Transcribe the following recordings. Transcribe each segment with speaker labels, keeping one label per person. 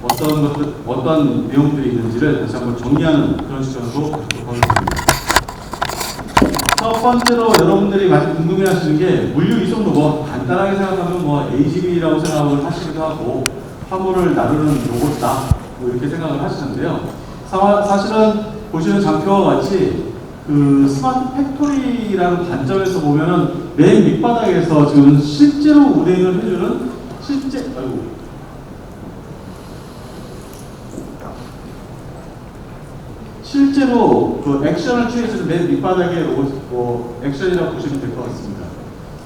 Speaker 1: 어떤 내용들이 있는지를 다시 한번 정리하는 그런 시간으로 하겠습니다. 첫 번째로 여러분들이 많이 궁금해하시는 게 물류 이송도 뭐 간단하게 생각하면 뭐 AGV라고 생각을 하시기도 하고 화물을 나르는 로봇다 뭐 이렇게 생각을 하시는데요. 사실은 보시는 장표와 같이 그 스마트 팩토리라는 관점에서 보면은 맨 밑바닥에서 지금 실제로 운행을 해주는 실제로 그 액션을 취해서 맨 밑바닥에 로봇 액션이라고 보시면 될 것 같습니다.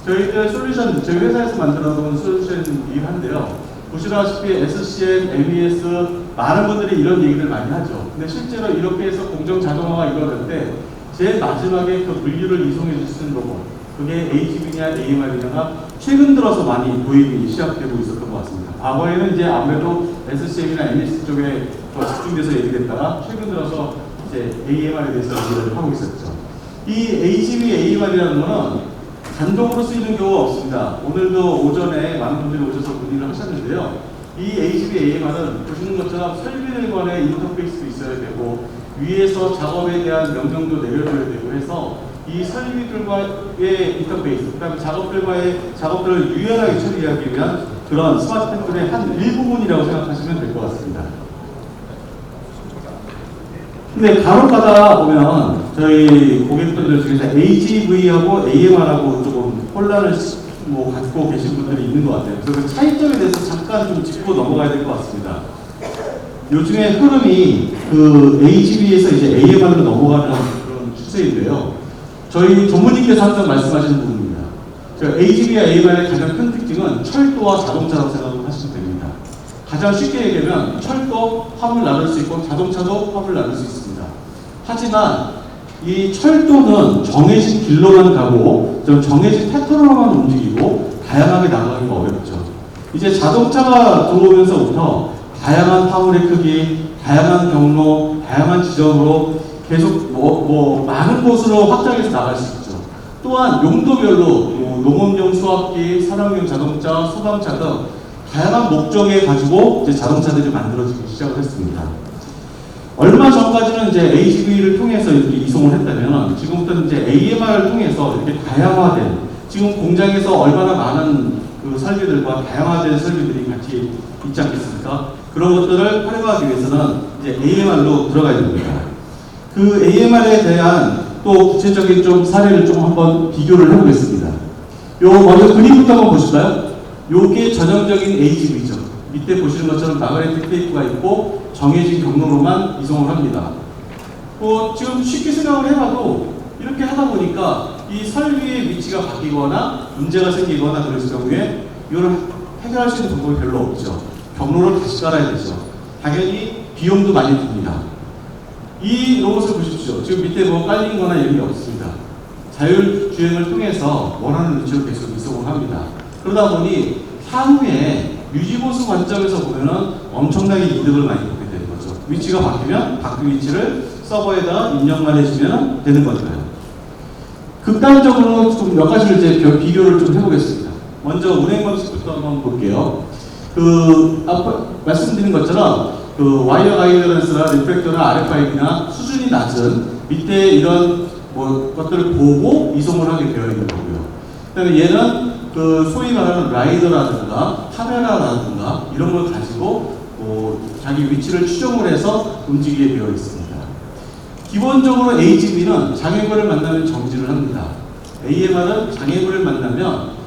Speaker 1: 저희들 솔루션, 저희 회사에서 만들어 놓은 솔루션이긴 한데요. 보시다시피 SCM, MES 많은 분들이 이런 얘기를 많이 하죠. 근데 실제로 이렇게 해서 공정 자동화가 이루어질 때 제일 마지막에 그 물류를 이송해 줄 수 있는 로봇, 그게 AGV냐 AMR이냐가 최근 들어서 많이 도입이 시작되고 있었던 것 같습니다. 과거에는 이제 아무래도 SCM이나 MES 쪽에 더 집중돼서 얘기했다가 최근 들어서 이제 AMR에 대해서 얘기를 하고 있었죠. 이 AGV, AMR이라는 거는 단독으로 쓰이는 경우가 없습니다. 오늘도 오전에 많은 분들이 오셔서 문의를 하셨는데요. 이 AGV, AMR은 보시는 것처럼 설비들 간의 인터페이스도 있어야 되고 위에서 작업에 대한 명령도 내려줘야 되고 해서 이 설비들과의 인터페이스, 그 다음에 작업들을 유연하게 처리하기 위한 그런 스마트 팩토리의 한 일부분이라고 생각하시면 될 것 같습니다. 근데 간혹 가다 보면 저희 고객분들 중에서 AGV하고 AMR하고 조금 혼란을 갖고 계신 분들이 있는 것 같아요. 그래서 그 차이점에 대해서 잠깐 좀 짚고 넘어가야 될 것 같습니다. 요즘에 흐름이 그 AGV에서 이제 AMR로 넘어가는 그런 추세인데요. 저희 전문님께서 항상 말씀하시는 부분입니다. AGV와 AMR의 가장 큰 특징은 철도와 자동차라고 생각하시면 됩니다. 가장 쉽게 얘기하면 철도 화물 나눌 수 있고 자동차도 화물 나눌 수 있습니다. 하지만 이 철도는 정해진 길로만 가고 정해진 패턴으로만 움직이고 다양하게 나가기가 어렵죠. 이제 자동차가 들어오면서부터 다양한 화물의 크기, 다양한 경로, 다양한 지점으로 계속 많은 곳으로 확장해서 나갈 수 있죠. 또한 용도별로 농업용 수압기, 산업용 자동차, 소방차 등 다양한 목적에 가지고 이제 자동차들이 만들어지기 시작을 했습니다. 얼마 전까지는 이제 AGV를 통해서 이렇게 이송을 했다면 지금부터는 이제 AMR을 통해서 이렇게 다양화된 지금 공장에서 얼마나 많은 그 설비들과 다양화된 설비들이 같이 있지 않겠습니까? 그런 것들을 활용하기 위해서는 이제 AMR로 들어가야 됩니다. 그 AMR에 대한 또 구체적인 좀 사례를 좀 한번 비교를 해보겠습니다. 요 먼저 그림부터 한번 보실까요? 요게 전형적인 AGV죠. 밑에 보시는 것처럼 마그네틱 테이프가 있고 정해진 경로로만 이송을 합니다. 지금 쉽게 생각을 해봐도 이렇게 하다 보니까 이 설비의 위치가 바뀌거나 문제가 생기거나 그랬을 경우에 이걸 해결할 수 있는 방법이 별로 없죠. 경로를 다시 깔아야 되죠. 당연히 비용도 많이 듭니다. 이 로봇을 보십시오. 지금 밑에 깔린 거나 이런 게 없습니다. 자율주행을 통해서 원하는 위치로 계속 이송을 합니다. 그러다 보니 향후에 유지보수 관점에서 보면은 엄청나게 이득을 많이 보게 되는 거죠. 위치가 바뀌면 바뀐 위치를 서버에다가 입력만 해주면 되는 거잖아요. 극단적으로 좀 몇 가지를 이제 비교를 좀 해보겠습니다. 먼저 운행 방식부터 한번 볼게요. 아까 말씀드린 것처럼 와이어 가이드런스나 리프렉터나 RFID나 수준이 낮은 밑에 이런 것들을 보고 이송을 하게 되어 있는 거고요. 그다음에 얘는 소위 말하는 라이더라든가 카메라라든가 이런 걸 가지고 자기 위치를 추정을 해서 움직이게 되어 있습니다. 기본적으로 AGV는 장애물을 만나면 정지를 합니다. AMR은 장애물을 만나면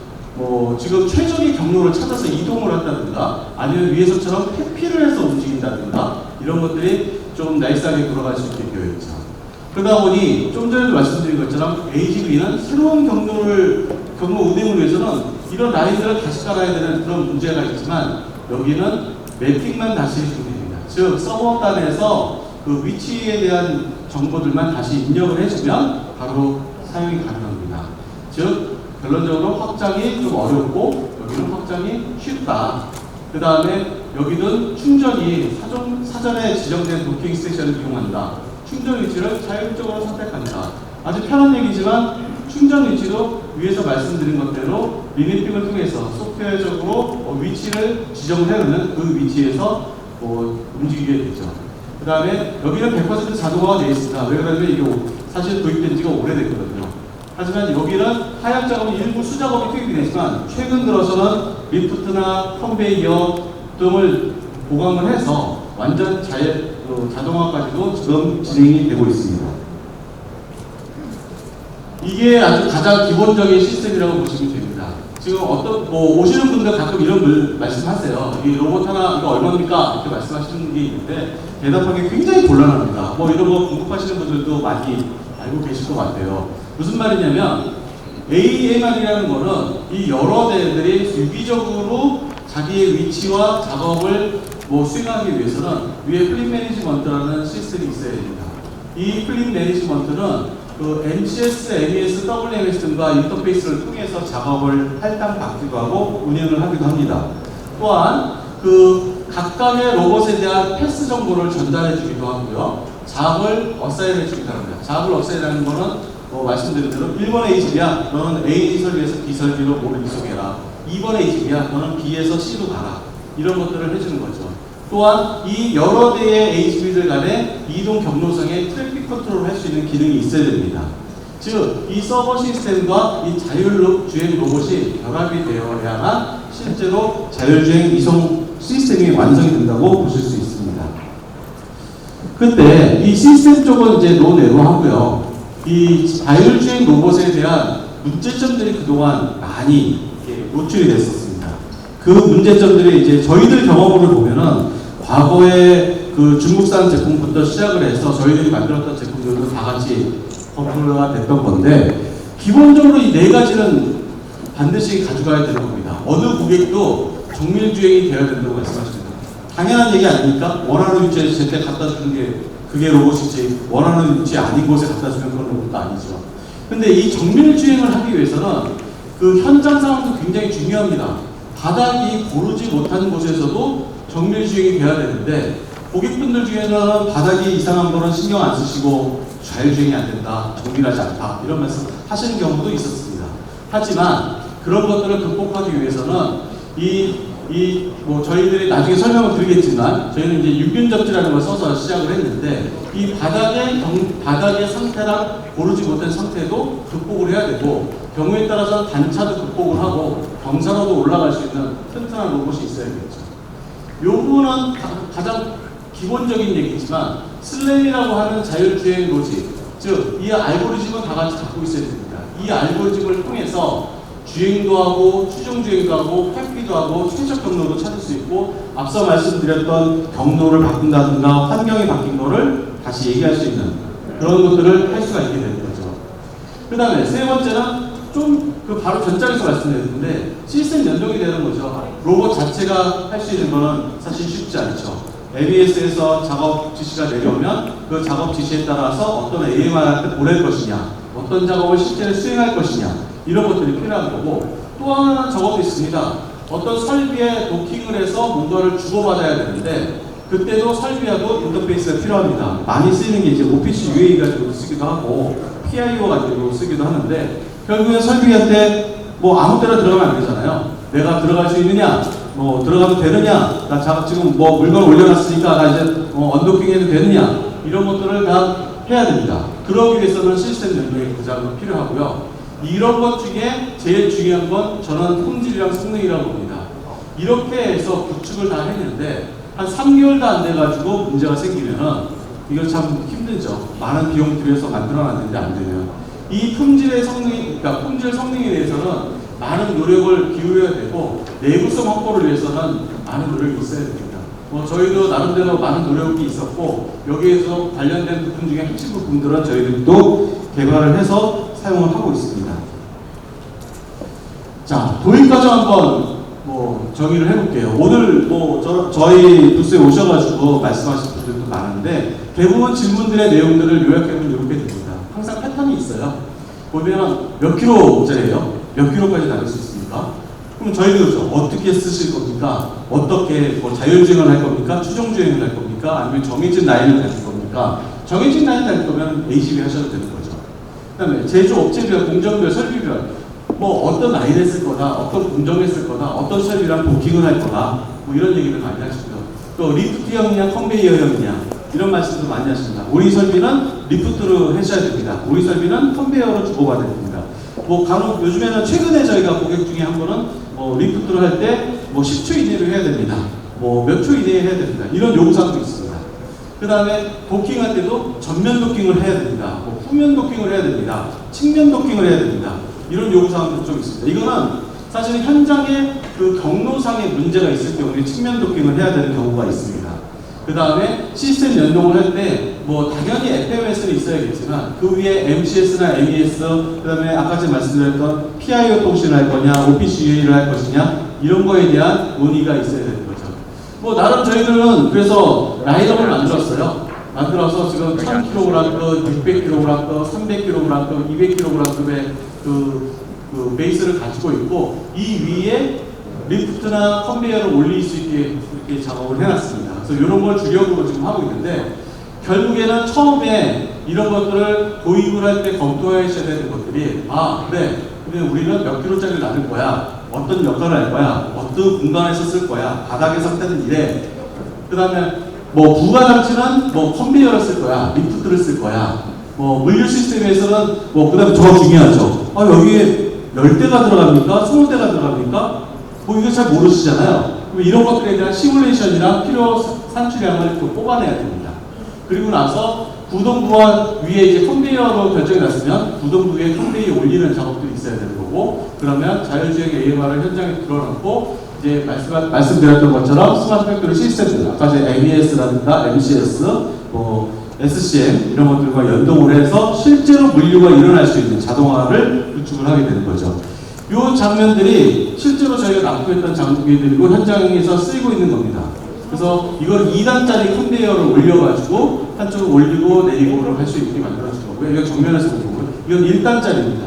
Speaker 1: 지금 최적의 경로를 찾아서 이동을 한다든가 아니면 위에서처럼 회피를 해서 움직인다든가 이런 것들이 좀 나이스하게 돌아갈 수 있게 되어 있죠. 그러다 보니 좀 전에도 말씀드린 것처럼 AGV는 새로운 경로 운행을 위해서는 이런 라인들을 다시 깔아야 되는 그런 문제가 있지만 여기는 매핑만 다시 해주면 됩니다. 즉 서버단에서 그 위치에 대한 정보들만 다시 입력을 해주면 바로 사용이 가능합니다. 즉 결론적으로 확장이 좀 어렵고 여기는 확장이 쉽다. 그 다음에 여기는 충전이 사전에 지정된 도킹 스테이션을 이용한다. 충전 위치를 자율적으로 선택한다. 아주 편한 얘기지만 충전 위치도 위에서 말씀드린 것대로 리니핑을 통해서 소프트웨어적으로 위치를 지정을 해놓는 그 위치에서 뭐 움직이게 되죠. 그 다음에 여기는 100% 자동화가 되어 있습니다. 왜 그러냐면 이게 사실 도입된 지가 오래됐거든요. 하지만 여기는 하역 작업이 일부 수작업이 투입이 되지만 최근 들어서는 리프트나 컨베이어 등을 보강을 해서 완전 자동화까지도 지금 진행이 되고 있습니다. 이게 아주 가장 기본적인 시스템이라고 보시면 됩니다. 지금 오시는 분들 가끔 이런 말씀하세요. 이 로봇 하나 이거 얼마입니까? 이렇게 말씀하시는 게 있는데 대답하기 굉장히 곤란합니다. 이런 거 궁금하시는 분들도 많이 알고 계실 것 같아요. 무슨 말이냐면 AMR이라는 거는 이 여러 대들이 유기적으로 자기의 위치와 작업을 수행하기 위해서는 위에 플립 매니지먼트라는 시스템이 있어야 됩니다. 이 플립 매니지먼트는 그 MCS, MES, WMS 등과 인터페이스를 통해서 작업을 할당받기도 하고 운영을 하기도 합니다. 또한 그 각각의 로봇에 대한 패스 정보를 전달해 주기도 하고요. 작업을 어사인해 주기도 합니다. 작업을 어사인하는 거는 말씀드린 대로 1번 A 집이야. 너는 A 설비에서 B 설비로 뭐를 이송해라. 2번 A 집이야. 너는 B에서 C로 가라. 이런 것들을 해주는 거죠. 또한 이 여러 대의 HV들 간의 이동 경로상의 트래픽 컨트롤을 할 수 있는 기능이 있어야 됩니다. 즉, 이 서버 시스템과 이 자율주행 로봇이 결합이 되어야만 실제로 자율주행 이송 시스템이 완성이 된다고 보실 수 있습니다. 근데 이 시스템 쪽은 이제 논외로 하고요. 이 자율주행 로봇에 대한 문제점들이 그동안 많이 노출이 됐었습니다. 그 문제점들이 이제 저희들 경험으로 보면은 과거에 그 중국산 제품부터 시작을 해서 저희들이 만들었던 제품들도 다 같이 커플가 됐던 건데 기본적으로 이 네 가지는 반드시 가져가야 되는 겁니다. 어느 고객도 정밀주행이 되어야 된다고 말씀하십니다. 당연한 얘기 아닙니까? 원하는 위치에 제때 갖다 주는 게 그게 로봇이지 원하는 위치 아닌 곳에 갖다 주는 건 로봇도 아니죠. 근데 이 정밀주행을 하기 위해서는 그 현장 상황도 굉장히 중요합니다. 바닥이 고르지 못하는 곳에서도 정밀주행이 돼야 되는데 고객분들 중에는 바닥이 이상한 거는 신경 안 쓰시고 자율주행이 안 된다, 정밀하지 않다 이런 말씀 하시는 경우도 있었습니다. 하지만 그런 것들을 극복하기 위해서는 저희들이 나중에 설명을 드리겠지만 저희는 이제 유균접지라는 걸 써서 시작을 했는데 이 바닥의 상태랑 고르지 못한 상태도 극복을 해야 되고 경우에 따라서는 단차도 극복을 하고 경사로도 올라갈 수 있는 튼튼한 로봇이 있어야겠죠. 요 부분은 가장 기본적인 얘기지만 슬램이라고 하는 자율주행 로직, 즉 이 알고리즘은 다 같이 갖고 있어야 됩니다. 이 알고리즘을 통해서 주행도 하고 추정주행도 하고 회피도 하고 최적 경로도 찾을 수 있고 앞서 말씀드렸던 경로를 바꾼다든가 환경이 바뀐 거를 다시 얘기할 수 있는 그런 것들을 할 수가 있게 되는 거죠. 그 다음에 세 번째는 바로 전장에서 말씀드렸는데 시스템 연동이 되는 거죠. 로봇 자체가 할 수 있는 거는 사실 쉽지 않죠. ABS에서 작업 지시가 내려오면 그 작업 지시에 따라서 어떤 AMR한테 보낼 것이냐, 어떤 작업을 실제로 수행할 것이냐 이런 것들이 필요한 거고 또 하나는 저것도 있습니다. 어떤 설비에 도킹을 해서 뭔가를 주고받아야 되는데 그때도 설비하고 인터페이스가 필요합니다. 많이 쓰이는 게 이제 OPC UA 가지고 쓰기도 하고 PIO 가지고 쓰기도 하는데 결국에 설비한테 아무 때나 들어가면 안 되잖아요. 내가 들어갈 수 있느냐, 들어가도 되느냐, 나 지금 물건 올려놨으니까 나 이제 언도킹 해도 되느냐 이런 것들을 다 해야 됩니다. 그러기 위해서는 시스템 연동이 가장 필요하고요. 이런 것 중에 제일 중요한 건 저는 품질이랑 성능이라고 봅니다. 이렇게 해서 구축을 다 했는데 한 3개월도 안 돼가지고 문제가 생기면은 이거 참 힘들죠. 많은 비용 들여서 만들어놨는데 안 되면 이 품질의 성능이, 그러니까 품질 성능에 대해서는 많은 노력을 기울여야 되고 내구성 확보를 위해서는 많은 노력이 있어야 됩니다. 저희도 나름대로 많은 노력이 있었고 여기에서 관련된 부분 중에 핵심 부분들은 저희들도 개발을 해서 사용을 하고 있습니다. 자, 도입 과정 한번 정의를 해볼게요. 오늘 저희 부스에 오셔가지고 말씀하신 분들도 많은데 대부분 질문들의 내용들을 요약해보면 이렇게 됩니다. 항상 패턴이 있어요. 보면 몇 킬로짜리예요? 몇 킬로까지 나갈 수 있습니까? 그럼 저희도 그렇죠. 어떻게 쓰실 겁니까? 어떻게 자율주행을 할 겁니까? 추정주행을 할 겁니까? 아니면 정해진 라인을 달릴 겁니까? 정해진 라인 달릴 거면 ACB 하셔도 되는 거죠. 그 다음에 제조업체별, 공정별, 설비별 어떤 라인에 쓸 거다, 어떤 공정에 쓸 거다, 어떤 설비랑 도킹을 할 거다 이런 얘기를 많이 하시고요. 또 리프트형이냐 컨베이어형이냐 이런 말씀도 많이 하십니다. 오리 설비는 리프트로 하셔야 됩니다. 오리 설비는 컨베이어로 주고받아야 됩니다. 뭐 간혹 요즘에는 최근에 저희가 고객 중에 한 분은 리프트로 할 때 뭐 10초 이내로 해야 됩니다. 뭐 몇 초 이내에 해야 됩니다. 이런 요구사항도 있습니다. 그 다음에 도킹할 때도 전면 도킹을 해야 됩니다. 뭐 후면 도킹을 해야 됩니다. 측면 도킹을 해야 됩니다. 이런 요구사항도 좀 있습니다. 이거는 사실 현장에 그 경로상에 문제가 있을 경우에 측면 도킹을 해야 되는 경우가 있습니다. 그 다음에 시스템 연동을 할 때 뭐 당연히 FMS는 있어야겠지만 그 위에 MCS나 MES 그 다음에 아까 제가 말씀드렸던 PIO 통신을 할 거냐 OPCUA를 할 것이냐 이런 거에 대한 논의가 있어야 되는 거죠. 뭐 나름 저희들은 그래서 라인업을 만들었어요. 만들어서 지금 1000kg, 600kg, 300kg, 200kg급의 그 베이스를 가지고 있고 이 위에 리프트나 컨베이어를 올릴 수 있게 이렇게 작업을 해놨습니다. 그래서 이런 걸 주력으로 지금 하고 있는데 결국에는 처음에 이런 것들을 도입을 할 때 검토하셔야 되는 것들이 그래 우리는 몇 킬로짜리를 놔둘 거야, 어떤 역할을 할 거야, 어떤 공간에서 쓸 거야, 바닥의 상태는 이래. 그 다음에 뭐 부가 장치는 뭐 컨베이어를 쓸 거야, 리프트를 쓸 거야. 뭐 물류 시스템에서는 그 다음에 더 중요하죠. 여기에 10대가 들어갑니까? 20대가 들어갑니까? 뭐 이거 잘 모르시잖아요. 이런 것들에 대한 시뮬레이션이나 필요 산출량을 뽑아내야 됩니다. 그리고 나서 구동부와 위에 이제 컨베이어로 결정이 났으면 구동부 위에 컨베이어 올리는 작업들이 있어야 되는 거고, 그러면 자율주행 AMR을 현장에 들어놓고 이제 말씀드렸던 것처럼 스마트 팩토리 시스템들, 아까 이제 MES라든가 MCS, SCM 이런 것들과 연동을 해서 실제로 물류가 일어날 수 있는 자동화를 구축을 하게 되는 거죠. 이 장면들이 실제로 저희가 납품했던 장비들이고 현장에서 쓰이고 있는 겁니다. 그래서 이걸 2단짜리 컨베이어를 올려가지고 한쪽을 올리고 내리고를 할 수 있게 만들어진 거고요. 이건 정면에서 본 거고요. 이건 1단짜리입니다.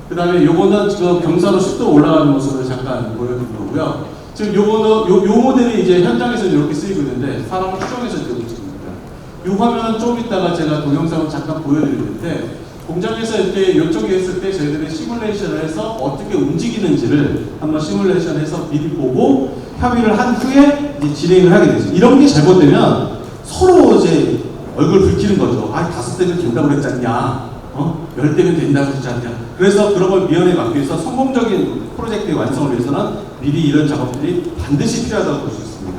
Speaker 1: 그 다음에 요거는 지금 경사로 10도 올라가는 모습을 잠깐 보여드린 거고요. 지금 요거는 요 모델이 이제 현장에서 이렇게 쓰이고 있는데 사람을 추정해서 이렇게 찍습니다. 요 화면은 좀 이따가 제가 동영상을 잠깐 보여드릴 텐데 공장에서 이렇게 이쪽에 했을 때 저희들이 시뮬레이션을 해서 어떻게 움직이는지를 한번 시뮬레이션해서 미리 보고 협의를 한 후에 이제 진행을 하게 되죠. 이런 게 잘못되면 서로 이제 얼굴 붉히는 거죠. 5대면 된다고 그랬지 않냐? 10대면 된다고 그랬지 않냐? 그래서 그런 걸 미연에 막기 위해서 성공적인 프로젝트의 완성을 위해서는 미리 이런 작업들이 반드시 필요하다고 볼 수 있습니다.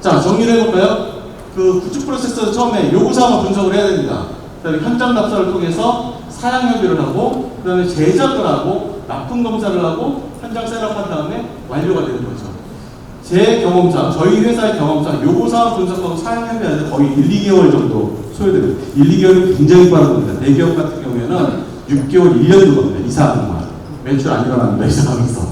Speaker 1: 자, 정리를 해볼까요? 그 구축 프로세스는 처음에 요구사항을 분석을 해야 됩니다. 그다음에 현장 납사를 통해서 사양 협의를 하고, 그 다음에 제작을 하고, 납품 검사를 하고, 현장 셋업한 다음에 완료가 되는 거죠. 제 경험상, 저희 회사의 경험상 요구사항 분석하고 사양 협의하는데 거의 1-2개월 정도 소요됩니다. 1-2개월이 굉장히 빠른 겁니다. 대기업 같은 경우에는 6개월, 1년도 겁니다. 이상만. 매출 안 일어납니다. 이 상황에서.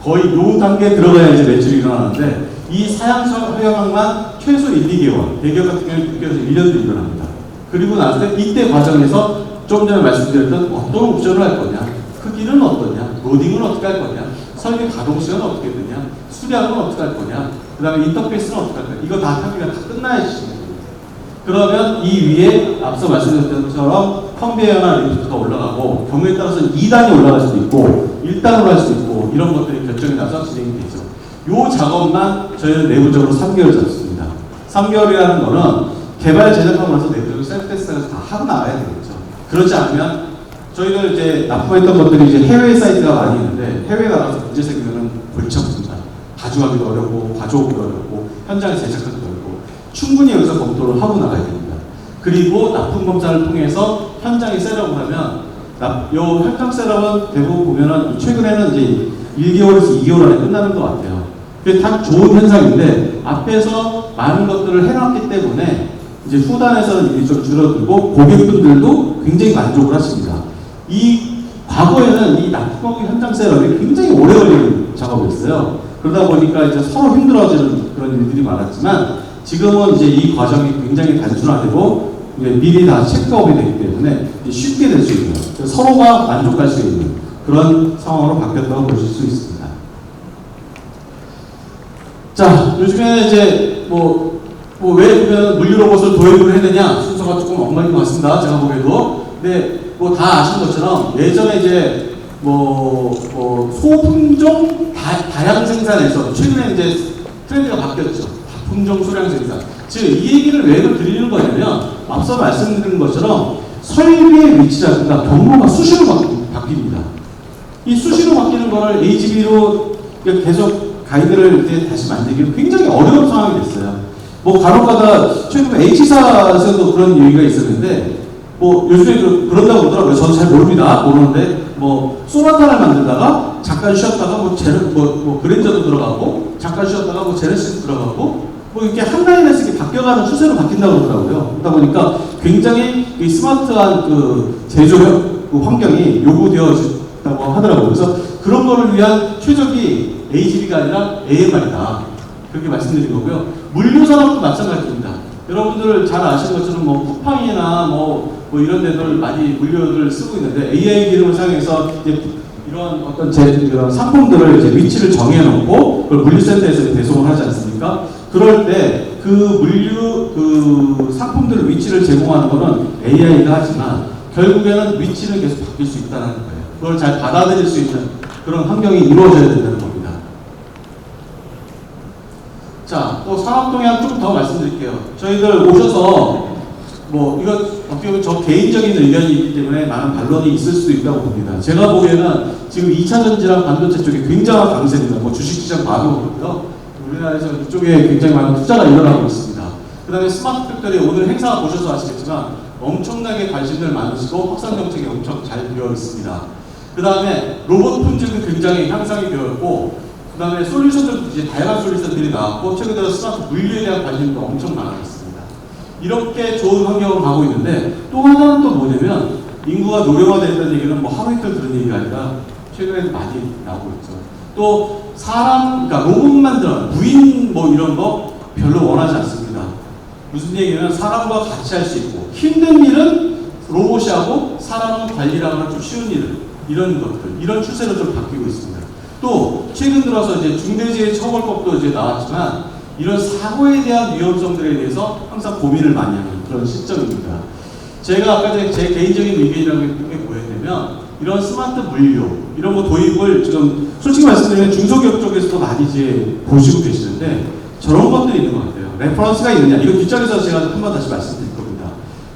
Speaker 1: 거의 요 단계에 들어가야 이제 매출이 일어나는데 이 사양 협약만 최소 1-2개월, 대기업 같은 경우에는 6개월에서 1년도 일어납니다. 그리고 나서 이때 과정에서 좀 전에 말씀드렸던 어떤 옵션을 할 거냐, 크기는 어떠냐, 로딩은 어떻게 할 거냐, 설계 가동시간은 어떻게 되냐, 수량은 어떻게 할 거냐, 그 다음에 인터페이스는 어떻게 할 거냐, 이거 다 협의가 다 끝나야지. 그러면 이 위에 앞서 말씀드렸던 것처럼 컨베이어나 리프트가 올라가고 경우에 따라서는 2단이 올라갈 수도 있고 1단으로 할 수도 있고 이런 것들이 결정이 나서 진행이 되죠. 이 작업만 저희는 내부적으로 3개월 잡습니다. 3개월이라는 거는 개발 제작하고 나서 내부적으로 셀프-테스트를 다 하고 나와야 되겠죠. 그렇지 않으면 저희들 이제 납품했던 것들이 이제 해외 사이트가 많이 있는데 해외 나가서 문제 생기면 골치 아픕니다. 가져가기도 어렵고 가져오기도 어렵고 현장에 제작하기도 어렵고 충분히 여기서 검토를 하고 나가야 됩니다. 그리고 납품 검사를 통해서 현장에 셋업을 하면 요 현장 셋업은 대부분 보면은 최근에는 이제 1개월에서 2개월 안에 끝나는 것 같아요. 그게 다 좋은 현상인데 앞에서 많은 것들을 해놨기 때문에 이제 후단에서는 일이 좀 줄어들고 고객분들도 굉장히 만족을 하십니다. 이 과거에는 이 납품 현장 셋업이 굉장히 오래 걸리는 작업이었어요. 그러다 보니까 이제 서로 힘들어지는 그런 일들이 많았지만 지금은 이제 이 과정이 굉장히 단순화되고 미리 다 체크업이 되기 때문에 쉽게 될 수 있는, 서로가 만족할 수 있는 그런 상황으로 바뀌었다고 보실 수 있습니다. 자, 요즘에 이제 왜 보면 물류 로봇을 도입을 해야 되냐 순서가 조금 엉망인 것 같습니다. 제가 보기에도. 근데 다 아시는 것처럼 예전에 이제 소품종 다양 생산에서 최근에 이제 트렌드가 바뀌었죠. 품종 소량 생산. 즉, 이 얘기를 왜 드리는 거냐면, 앞서 말씀드린 것처럼 설비의 위치라든가 경로가 수시로 바뀝니다. 이 수시로 바뀌는 거를 AGV로 계속 가이드를 이제 다시 만들기는 굉장히 어려운 상황이 됐어요. 뭐 간혹가다 최근에 H사에서도 그런 얘기가 있었는데, 뭐 요즘에 그런다고 그러더라고요. 저는 잘 모르는데 뭐 소나타를 만들다가 잠깐 쉬었다가 뭐 그랜저도 들어가고 잠깐 쉬었다가 뭐 제네시스 들어가고 뭐 이렇게 한 라인에서 이렇게 바뀌어가는 추세로 바뀐다고 그러더라고요. 그러다 보니까 굉장히 이 스마트한 그 제조력 그 환경이 요구되어진다고 하더라고요. 그래서 그런 거를 위한 최적이 AGV가 아니라 AMR이다. 그렇게 말씀드린 거고요. 물류 산업도 마찬가지입니다. 여러분들 잘 아시는 것처럼 뭐 쿠팡이나 뭐 이런 데들 많이 물류를 쓰고 있는데 AI 기능을 사용해서 이제 이런 어떤 이런 상품들을 이제 위치를 정해놓고 그걸 물류센터에서 배송을 하지 않습니까? 그럴 때 그 물류 그 상품들의 위치를 제공하는 거는 AI가 하지만 결국에는 위치는 계속 바뀔 수 있다는 거예요. 그걸 잘 받아들일 수 있는 그런 환경이 이루어져야 된다는 겁니다. 자, 또 산업 동향 좀 더 말씀드릴게요. 저희들 오셔서 뭐 이거 어떻게 보면 저 개인적인 의견이 있기 때문에 많은 반론이 있을 수도 있다고 봅니다. 제가 보기에는 지금 2차 전지랑 반도체 쪽에 굉장한 강세입니다. 뭐 주식시장 봐도 그렇고요. 우리나라에서 이쪽에 굉장히 많은 투자가 일어나고 있습니다. 그 다음에 스마트 팩토리 오늘 행사 보셔서 아시겠지만 엄청나게 관심들 많으시고 확산 정책이 엄청 잘 되어 있습니다. 그 다음에 로봇 품질도 굉장히 향상이 되어 있고 그 다음에 솔루션들도 이제 다양한 솔루션들이 나왔고 최근 들어 스마트 물류에 대한 관심도 엄청 많아졌습니다. 이렇게 좋은 환경으로 가고 있는데 또 하나는 또 뭐냐면 인구가 노령화된다는 얘기는 뭐 하루 이틀 들은 얘기가 아니라 최근에도 많이 나오고 있죠. 또 사람, 그러니까 로봇 만드는 부인 뭐 이런 거 별로 원하지 않습니다. 무슨 얘기냐면 사람과 같이 할 수 있고 힘든 일은 로봇이 하고 사람은 관리하는 좀 쉬운 일을 이런 것들 이런 추세로 좀 바뀌고 있습니다. 또 최근 들어서 이제 중대재해처벌법도 이제 나왔지만 이런 사고에 대한 위험성들에 대해서 항상 고민을 많이 하는 그런 시점입니다. 제가 아까 전에 제 개인적인 의견이라고 했던 게 뭐였냐면 이런 스마트 물류 이런 거 도입을 지금 솔직히 말씀드리면 중소기업 쪽에서도 많이 이제 보시고 계시는데 저런 것들이 있는 것 같아요. 레퍼런스가 있느냐 이거 뒷자리에서 제가 한 번 다시 말씀드릴 겁니다.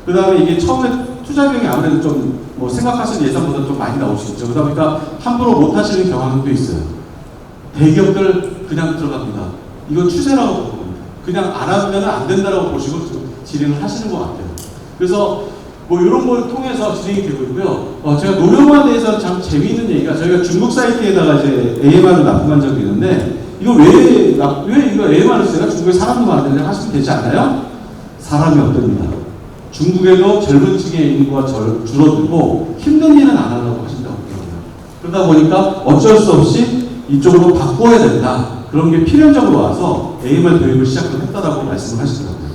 Speaker 1: 그 다음에 이게 처음에 투자 비용이 아무래도 좀 뭐 생각하시는 예산보다 좀 많이 나오시겠죠. 그러다 보니까 함부로 못 하시는 경향도 있어요. 대기업들 그냥 들어갑니다. 이건 추세라고 보는 겁니다. 그냥 안 하면 안 된다라고 보시고 진행을 하시는 것 같아요. 그래서 뭐 이런 걸 통해서 진행이 되고 있고요. 제가 노령화에 대해서 참 재미있는 얘기가 저희가 중국 사이트에다가 이제 AMR을 납품한 적이 있는데 이거 왜 이거 AMR을 써요? 중국에 사람도 많은데 하시면 되지 않나요? 사람이 없답니다. 중국에도 젊은 층의 인구가 줄어들고 힘든 일은 안 하려고 하신다고 그러더라고요. 그러다 보니까 어쩔 수 없이 이쪽으로 바꿔야 된다. 그런 게 필연적으로 와서 AMR 도입을 시작했다라고 말씀을 하시더라고요.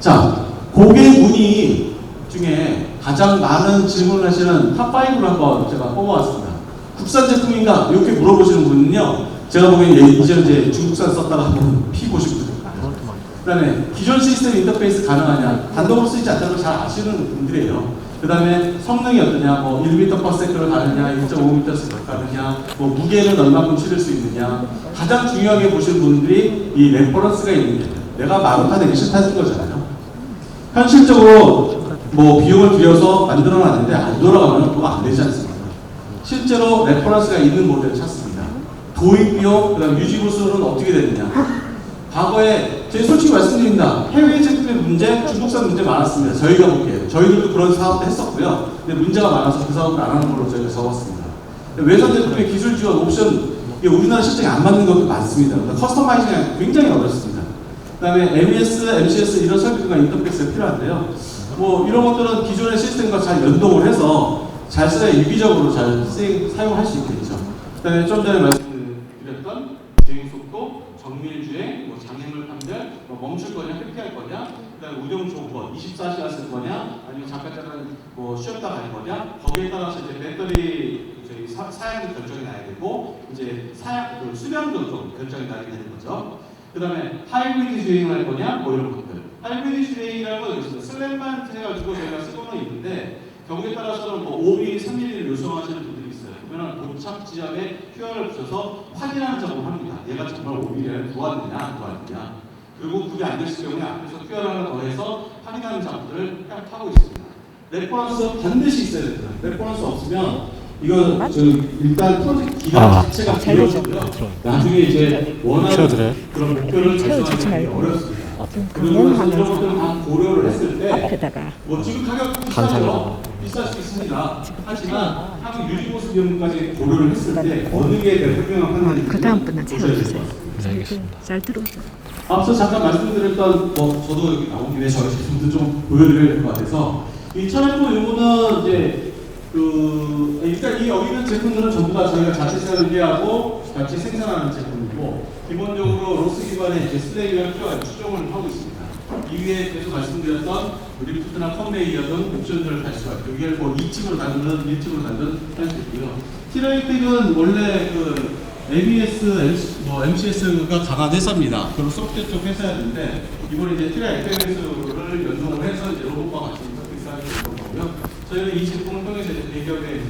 Speaker 1: 자, 고객 문의 중에 가장 많은 질문을 하시는 탑5를 한번 제가 뽑아왔습니다. 국산 제품인가? 이렇게 물어보시는 분은요, 제가 보기엔 이제 중국산 썼다가 한번 피 보시고 싶어요. 그 다음에 기존 시스템 인터페이스 가능하냐? 단독으로 쓰이지 않다는 걸 잘 아시는 분들이에요. 그 다음에 성능이 어떠냐? 뭐 1m/s를 가느냐? 1.5m/s 가느냐? 뭐 무게는 얼마큼 실을 수 있느냐? 가장 중요하게 보시는 분들이 이 레퍼런스가 있는 게 내가 마루타 되기 싫다는 거잖아요. 현실적으로 뭐 비용을 들여서 만들어놨는데 안 돌아가면 그거 안 되지 않습니까? 실제로 레퍼런스가 있는 모델을 찾습니다. 도입 비용, 그 다음 유지 보수는 어떻게 되느냐? 과거에 제가 솔직히 말씀드립니다. 해외 제품의 문제, 중국산 문제 많았습니다. 저희가 보기에 저희들도 그런 사업도 했었고요. 근데 문제가 많아서 그 사업을 안 하는 걸로 저희가 적었습니다. 외산 제품의 기술 지원 옵션 이게 우리나라 실정에 안 맞는 것도 많습니다. 커스터마이징이 굉장히 어렵습니다. 그 다음에 MES, MCS 이런 설비가 인터페이스가 필요한데요. 뭐 이런 것들은 기존의 시스템과 잘 연동을 해서 잘 써야 유기적으로 잘 사용할 수 있겠죠. 그 다음에 좀 전에 말씀드렸던 주행 속도, 정밀 주행, 뭐 장애물 판별, 뭐 멈출 거냐, 회피할 거냐, 그 다음에 운영 조건, 24시간 쓸 거냐, 아니면 잠깐 뭐 쉬었다 갈 거냐, 거기에 따라서 이제 배터리 사양도 결정이 나야 되고, 이제 수량도 좀 결정이 나야 되는 거죠. 그 다음에 하이브리드 주행을 할 거냐, 뭐 이런 것들. 하이브리드 주행이라는 건 여기서 슬랩만 해가지고 저희가 쓰고는 있는데, 경우에 따라서는 뭐 5mm, 3mm를 요청하시는 분들이 있어요. 그러면 도착 지점에 QR을 붙여서 확인하는 작업을 합니다. 얘가 정말 오비를 도왔느냐 안 도왔느냐. 그리고 그게 안 됐을 경우에 앞에서 QR을 하나 더해서 확인하는 작업들을 하고 있습니다. 레퍼런스 반드시 있어야 됩니다. 레퍼런스 없으면 이거 일단 프로젝트 기간 자체가 길어지고요. 나중에 이제 원하는 그런 목표를 달성하기 어렵습니다. 그리고 이런 것들을 다 고려를 했을 때 뭐 지금 가격 비싸죠. 비쌀 수 있습니다. 하지만 향후 유지보수 비용까지 고려를 했을 때 어느 게 내 훌륭한 판단인지
Speaker 2: 그 다음 분은 채워주세요.
Speaker 3: 네, 알겠습니다.
Speaker 2: 잘 들어오세요.
Speaker 1: 앞서 잠깐 말씀드렸던 저도 여기 나온 김에 저희 제품도 좀 보여드려야 될 것 같아서 이 천연포 요거는 이제 일단 여기 있는 제품들은 전부 다 저희가 자체 설계하고 자체 생산하는 제품이고 기본적으로 로스 기반의 이제 슬레이를 추정을 하고 있습니다. 이 위에 계속 말씀드렸던 리프트나 컨베이어든 옵션들을 달 수가 있고 이게 뭐 2층으로 달든 1층으로 달든 할 수 있고요. 티라이픽은 원래 ABS, MCS가 강한 회사입니다. 그리고 소프트웨어 쪽 회사였는데 이번에 이제 TIFMS를 연동을 해서 이제 로봇과 같이 비슷하게 되는 거고요. 저희는 이 제품을 통해서 이제 대기업에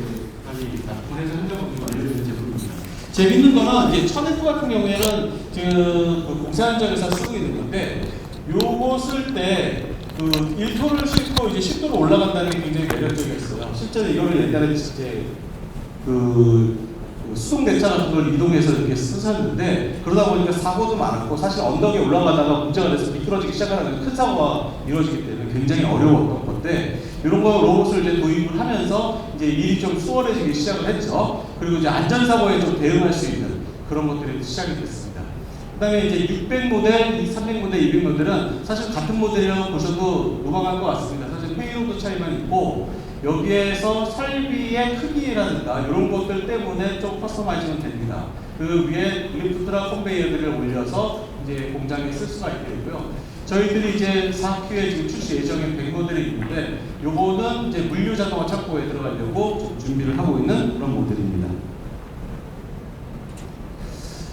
Speaker 1: 많이 납품해서 현장업을 알려드리는 제품입니다. 재밌는 거는 이제 천연포 같은 경우에는 그 공사 현장에서 쓰고 있는 건데 요거 쓸 때 1톤을 싣고 이제 10도로 올라간다는 게 굉장히 매력적이었어요. 실제로 이거를 옛날에 이제 수동 대차 같은 걸 이동해서 이렇게 쓰셨는데 그러다 보니까 사고도 많았고 사실 언덕에 올라가다가 문제가 돼서 미끄러지기 시작하는 큰 사고가 이루어지기 때문에 굉장히 어려웠던 건데 이런 거 로봇을 이제 도입을 하면서 이제 일이 좀 수월해지기 시작을 했죠. 그리고 이제 안전사고에 좀 대응할 수 있는 그런 것들이 시작이 됐습니다. 그 다음에 이제 600 모델, 300 모델, 200 모델은 사실 같은 모델이라고 보셔도 무방할 것 같습니다. 사실 회의로도 차이만 있고 여기에서 설비의 크기라든가 이런 것들 때문에 좀 커스터마이징은 됩니다. 그 위에 리프트나 컨베이어들을 올려서 이제 공장에 쓸 수가 있게 되고요. 저희들이 이제 4Q에 지금 출시 예정인 100 모델이 있는데 요거는 이제 물류 자동화 창고에 들어가려고 준비를 하고 있는 그런 모델입니다.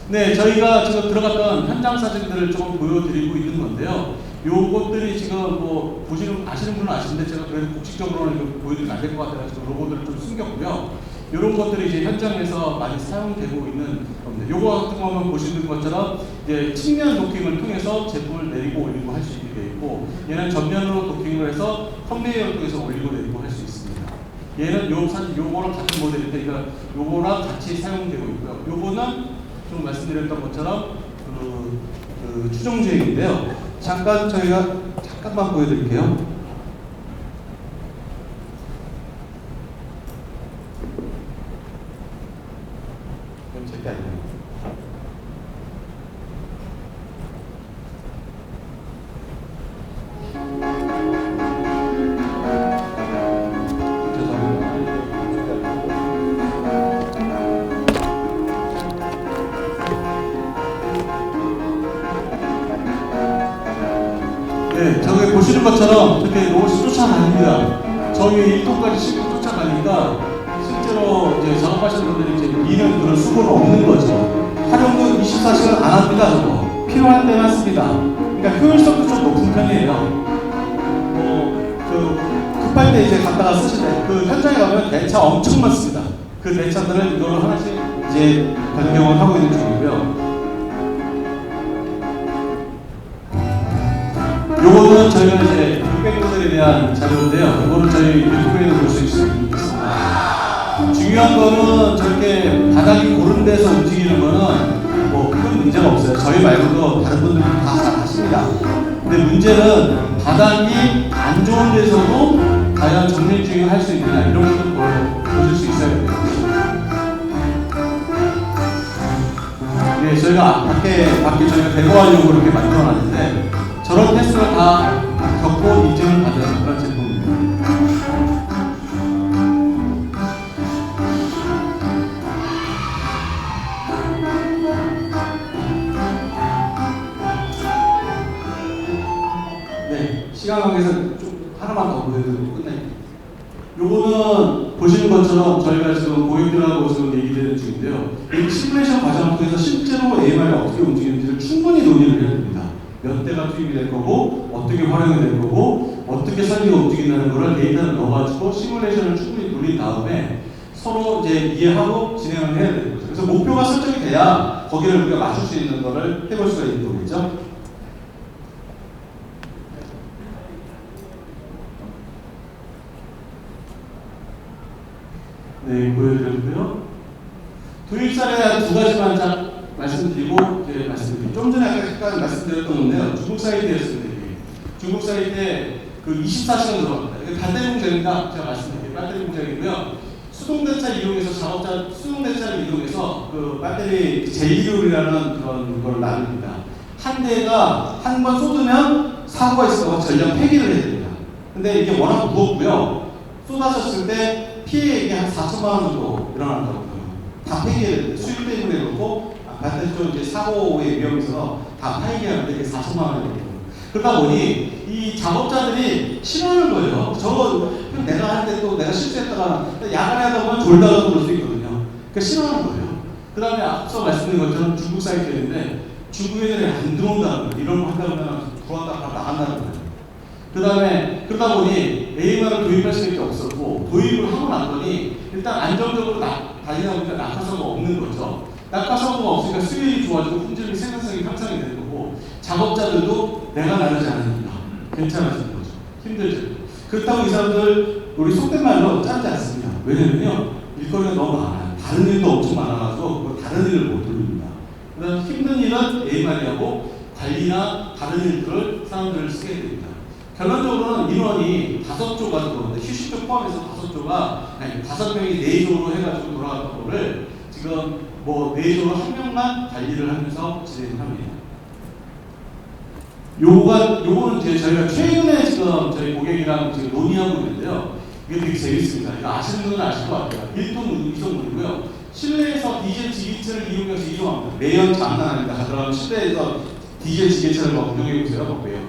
Speaker 1: 네, 저희가 지금 들어갔던 현장 사진들을 조금 보여드리고 있는 건데요. 요것들이 지금 뭐 아시는 분은 아시는데 제가 그래도 공식적으로는 보여드리면 안 될 것 같아서 로고들을 좀 숨겼고요. 이런 것들이 이제 현장에서 많이 사용되고 있는 겁니다. 요거 같은 거는 보시는 것처럼 이제 측면 도킹을 통해서 제품을 내리고 올리고 할 수 있게 되어 있고 얘는 전면으로 도킹을 해서 컨베이어를 통해서 올리고 내리고 할 수 있습니다. 얘는 요거랑 같은 모델인데 그러니까 요거랑 같이 사용되고 있고요. 요거는 좀 말씀드렸던 것처럼 추정 주행인데요. 잠깐만 보여드릴게요. 그럼 절대 아니에요. 네, 저기 보시는 것처럼 이렇게 로봇이 쫓아다닙니다. 저기 1톤까지 싣고 쫓아가니까 실제로 이제 작업하시는 분들이 이제 미는 그런 수고는 없는 거죠. 활용도 24시간 안 합니다, 저거. 필요할 때만 씁니다. 그러니까 효율성도 좀 높은 편이에요. 급할 때 이제 갔다가 쓰시는데 그 현장에 가면 대차 엄청 많습니다. 그 대차들은 이걸로 하나씩 이제 변경을 하고 있는 중이고요. 요거는 저희가 이제 600 모델에 대한 자료인데요. 요거는 저희 유튜브에도 볼 수 있습니다. 중요한 거는 저렇게 바닥이 고른 데서 움직이는 거는 뭐 큰 문제가 없어요. 저희 말고도 다른 분들이 다 잘 하십니다. 근데 문제는 바닥이 안 좋은 데서도 과연 정밀 주행을 할 수 있느냐 이런 것도 보실 수 있어야 돼요. 네, 저희가 밖에 저희가 대거하려고 이렇게 만들어놨는데 저런 테스트를 다 겪고 인증을 받은 그런 제품입니다. 네, 시간 관계에서 좀 하나만 더 보여드리고 끝낼게요. 요거는 보시는 것처럼 저희가 지금 고객들하고 지금 얘기되는 중인데요. 이 시뮬레이션 과정을 통해서 실제로 AMR이 어떻게 움직이는지를 충분히 논의를 해야 됩니다. 몇 대가 투입이 될 거고 어떻게 활용이 될 거고 어떻게 설비가 움직인다는 거를 데이터를 넣어가지고 시뮬레이션을 충분히 돌린 다음에 서로 이제 이해하고 진행을 해야 되는 거죠. 그래서 목표가 설정이 돼야 거기를 우리가 맞출 수 있는 거를 해볼 수가 있는 거겠죠. 네, 보여드렸고요. 도입 사례 두 가지만 딱 말씀드리고 이제 말씀드릴게요. 좀 전에 약간 말씀드렸던 건데요. 중국 사이트였습니다. 중국 사이트에 그 24시간 들어갑니다. 이게 배터리 공장입니다. 제가 말씀드릴게요. 배터리 공장이고요. 수동대차 이용해서 작업자 수동대차를 이용해서 그 배터리 젤리율이라는 그런 걸 나눕니다. 한 대가 한 번 쏟으면 사고가 있어서 전량 폐기를 해야 됩니다. 근데 이게 워낙 무겁고요. 쏟아졌을 때 피해액이 한 4천만 원 정도 일어난다고 해요. 다 폐기해야 됩니다. 수입 때문에 그렇고 배터리 쪽 이제 사고의 위험이 있어서 다 폐기하는데 이게 4천만 원이거든요. 그러다 보니 이 작업자들이 싫어하는 거예요. 저거 내가 하는데 또 내가 실수했다가 야간에 하다 보면 졸다가 그럴 수 있거든요. 그러니까 싫어하는 거예요. 그 다음에 앞서 말씀드린 것처럼 중국 사이트인데 중국 애들이 안 들어온다는 거예요. 이런 거 한다 보면 들어왔다가 나간다는 거예요. 그 다음에 그러다 보니 AMR을 도입할 수밖에 없었고 도입을 하고 났더니 일단 안정적으로 달리다 보니까 낙하사고가 없는 거죠. 낙하사고가 없으니까 수율이 좋아지고 품질이 생산성이 향상이 되는 거고 작업자들도 내가 나르지 않으니까 괜찮아지는 거죠. 힘들죠. 그렇다고 이 사람들 우리 속된 말로 짜지 않습니다. 왜냐면요 일거리가 너무 많아요. 다른 일도 엄청 많아가지고 다른 일을 못 돌립니다. 그다음 힘든 일은 AMR이 하고 관리나 다른 일들을 사람들을 쓰게 됩니다. 결론적으로는 인원이 5조가 들어오는데 휴식조 포함해서 5조가 아니 5명이 4조로 해가지고 돌아갔던 거를 지금 뭐 4조로 1명만 관리를 하면서 진행을 합니다. 요거는 이제 저희가 최근에 지금 저희 고객이랑 지금 논의하고 있는데요. 이게 되게 재밌습니다. 이거 아시는 분은 아실 것 같아요. 1톤 이동물이고요. 실내에서 디젤 지게차를 이용해서 이동합니다. 매연 장난 아닙니다. 그럼 실내에서 디젤 지게차를 막 운영해 보세요. 막 매연.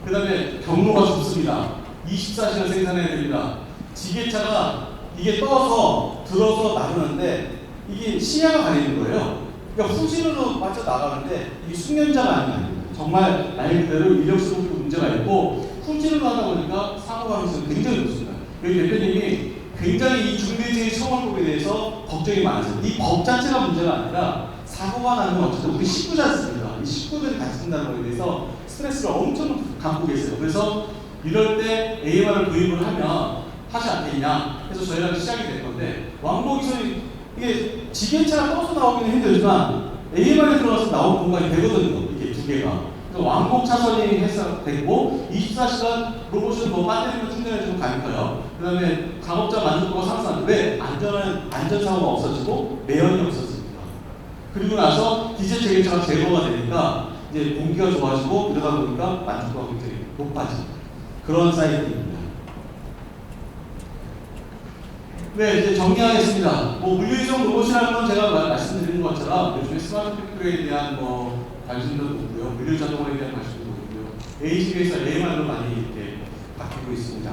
Speaker 1: 그 다음에 경로가 좁습니다. 24시간 생산해야 됩니다. 지게차가 이게 떠서 들어서 나가는데 이게 시야가 가리는 거예요. 그러니까 후진으로 맞춰 나가는데 이게 숙련자가 아니에요. 정말 말 그대로 인력수도 문제가 있고 후진으로 하다 보니까 사고 가능성이 굉장히 높습니다. 여기 대표님이 굉장히 이 중대재해 처벌법에 대해서 걱정이 많으세요. 이 법 자체가 문제가 아니라 사고가 나면 어쨌든 우리 식구지 않습니까? 이 식구들이 다친다는 것에 대해서 스트레스를 엄청 갖고 계세요. 그래서 이럴 때 AMR을 도입을 하면 하지 않겠냐 해서 저희랑 시작이 될 건데 왕복이선이 이게 지게차가 떠서 나오기는 힘들지만 AMR에 들어가서 나올 공간이 되거든요. 이게 두 개가. 그래서 왕복 차선이 해서 되고 24시간 로봇은 뭐 배터리만 충전해주고 가니까요. 그 다음에 작업자 만족도가 상승하는데 왜? 안전사고가 없어지고 매연이 없어집니다. 그리고 나서 디젤 제게차가 제거가 되니까 이제 공기가 좋아지고 이러다 보니까 만족도가 굉장히 높아집니다. 그런 사이트입니다. 네, 이제 정리하겠습니다. 뭐 물류이송 로봇이라는 건 제가 말씀드린 것처럼 요즘에 스마트 팩토리에 대한 뭐 관심도 높고요. 물류 자동화에 대한 관심도 높고요. AGV에서 AMR로 많이 이렇게 바뀌고 있습니다.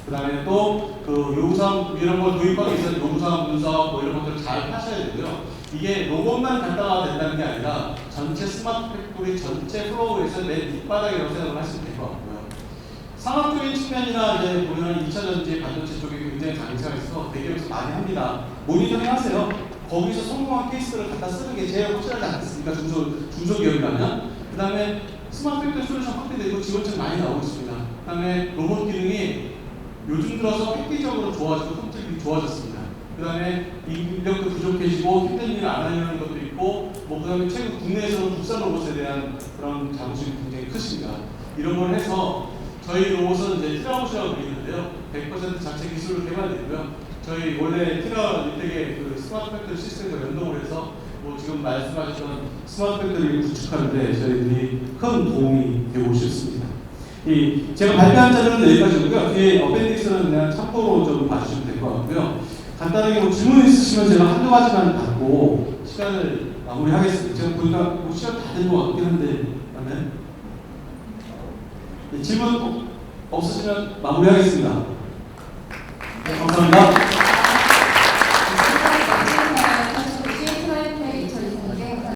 Speaker 1: 그 다음에 또 그 요구사항 이런 걸 도입하기 위해서 요구사항 분석 뭐 이런 것들을 잘 하셔야 되고요. 이게 로봇만 간다가 된다는 게 아니라 전체 스마트 팩토리 전체 플로우에서 맨 밑바닥이라고 생각을 하시면 될 것 같고요. 산업적인 측면이나 이제 보면 2차 전지 반도체 쪽에 굉장히 강세가 있어서 대기업에서 많이 합니다. 모니터링 하세요. 거기서 성공한 케이스를 갖다 쓰는 게 제일 확실하지 않겠습니까? 중소기업이라면. 그 다음에 스마트 팩토리 솔루션 확대되고 지원책이 많이 나오고 있습니다. 그 다음에 로봇 기능이 요즘 들어서 획기적으로 좋아지고 품질이 좋아졌습니다. 그 다음에 인력도 부족해지고 힘든 일을 안 하려는 것도 있고 뭐 그 다음에 최근 국내에서는 국산 로봇에 대한 그런 자부심이 굉장히 크십니다. 이런 걸 해서 저희 로봇은 이제 티라우스라고 불리는데요. 100% 자체 기술을 개발되고요. 저희 원래 티라 일택의 그 스마트 팩토리 시스템과 연동을 해서 뭐 지금 말씀하셨던 스마트 팩토리를 구축하는데 저희들이 큰 도움이 되고 싶습니다. 제가 발표한 자료는 여기까지고요. 뒤에 어펜디스는 그냥 참고로 좀 봐주시면 될 것 같고요. 간단하게 뭐 질문 있으시면 제가 한두 가지만 받고 시간을 마무리하겠습니다. 제가 보니까 뭐 시간 다 된 것 같긴 한데 그러면 질문 없으시면 마무리하겠습니다.